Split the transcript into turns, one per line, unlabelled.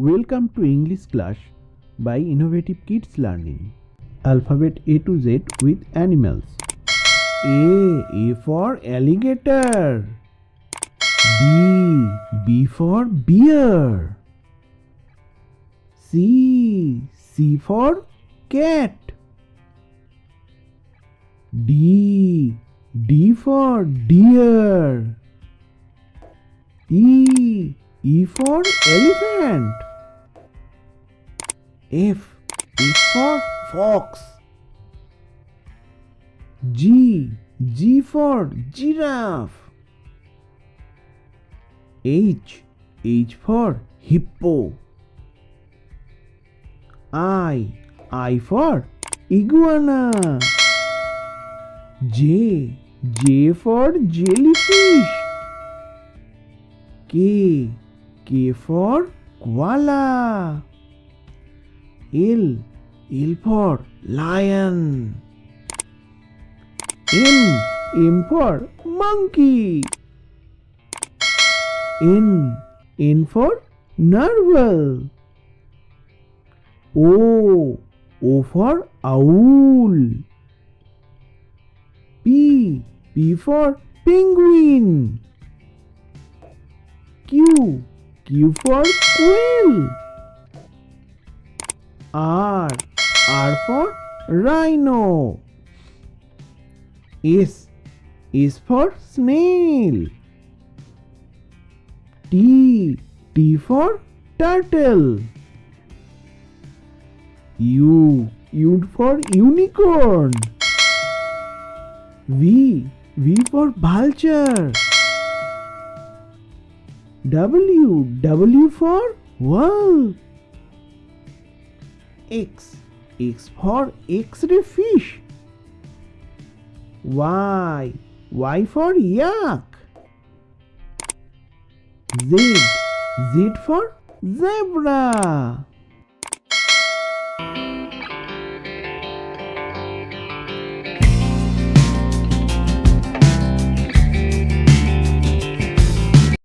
Welcome to English class by Innovative Kids Learning. Alphabet A to Z with animals. A for alligator. B for bear. C for cat. D for deer. E for elephant. F for fox. G for giraffe. H for hippo. I for iguana. J for jellyfish. K for koala. L for lion. M for monkey. N for narwhal. O for owl. P for penguin. Q for quail. R for rhino. S for snail. T for turtle. U for unicorn. V for vulture. W for whale. X for X-ray fish. Y for yak. Z for zebra.